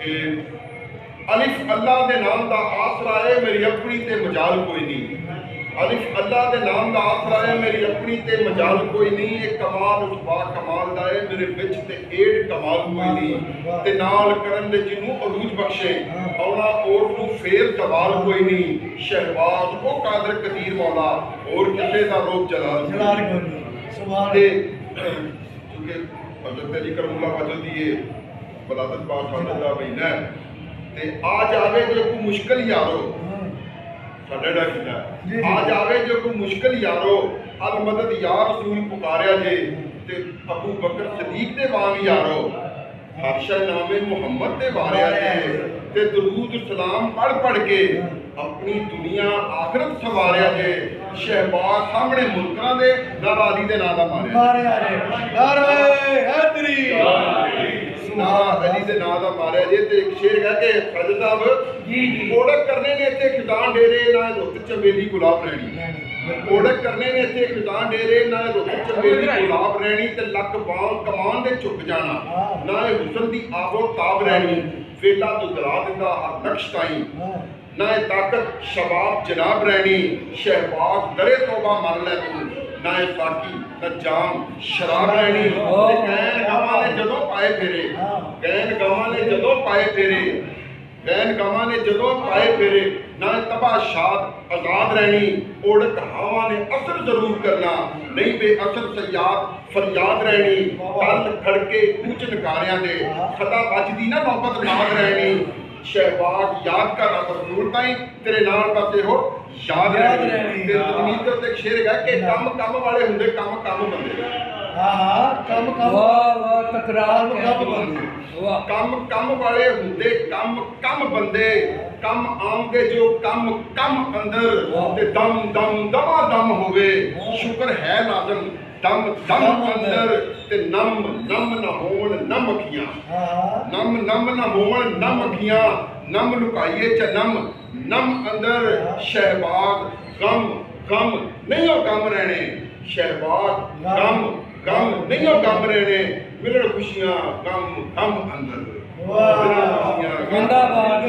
कि अलिफ अल्लाह के नाम का आसरा है मेरी अपनी ते मजाल कोई नहीं। अलिफ अल्लाह के नाम का आसरा है मेरी अपनी ते मजाल कोई नहीं। ये कमाल उस बा कमाल दा है मेरे विच ते एड कमाल कोई नहीं। ते नाल करन दे जिन्नू अरूज बख्शे औना और नू फेर दवाल कोई नहीं। शहबाज ओ कादर कदीर मौला और किसे दा रोक जलाल कोई नहीं। सुभान ते क्योंकि हज़रत अली करमुल्लाह वजह दी ये वलादत पाक साडे दा महीना है ते आ जावे जो कोई मुश्किल यारो साडे दा कीता आ जावे जो कोई मुश्किल यारो अल मदद या रसूल पुकारिया जे ते अबू बकर सदीक दे वांग यारो हर्षा नामे मुहम्मद दे वारिया जे ते दरूद सलाम पढ़ पढ़ के अपनी दुनिया आखिरत संवारिया जे। शहबाज सामने मुल्कां दे नाराजी दे नाम दा मारिया जे नारे हैदरी अली दे नाम दा मारिया जे ते एक शेर कह के फजल साहब जी ओढ़क करने ने इत्थे खिदान डेरे ना रुत चमेली गुलाब रैनी। ओढ़क करने ने इत्थे खिदान डेरे ना रुत चमेली गुलाब रैनी ते लक बाण कमान दे झुक जाना ना हुस्न दी आबो ताब रैनी। वेला तो दरा दिंदा हर नक्श ताई ना ताकत शबाब जनाब रैनी। शहबाज दरे तौबा मर लै तू ना साकी ना जाम शराब रैनी। कैन गवां ने जदों पाए फेरे कैन गवां ने जदों पाए फेरे कैन गवां ने जदों पाए फेरे ना तबाह शाद आजाद रहनी। ओढ़क हवा ने असर जरूर करना नहीं बे असर सयाद फरियाद रहनी। तल खड़के कूच नकारियां दे खता बचदी ना नौबत नाद रहनी। शहबाज याद कर रब रसूल ताई तेरे नाल पासे हो याद रहनी। ते तकनीक ते शेर है कि कम कम वाले हुंदे कम कम बंदे। हां कम कम वाह वाह तकरार कम बंदे कम कम वाले हुंदे कम कम बंदे। कम आमदे जो कम कम अंदर ते दम दम दमा दम होवे। शुक्र है लाजम दम दम अंदर ते नम नम न होवन नम अखियां नम नम न होवन नम अखियां नम लुकाइए च नम नम अंदर। शहबाज गम गम नहीं हो गम रहने। शहबाज गम गम नहीं हो गम रहने। मिलन खुशियां गम गम अंदर। जिंदाबाद।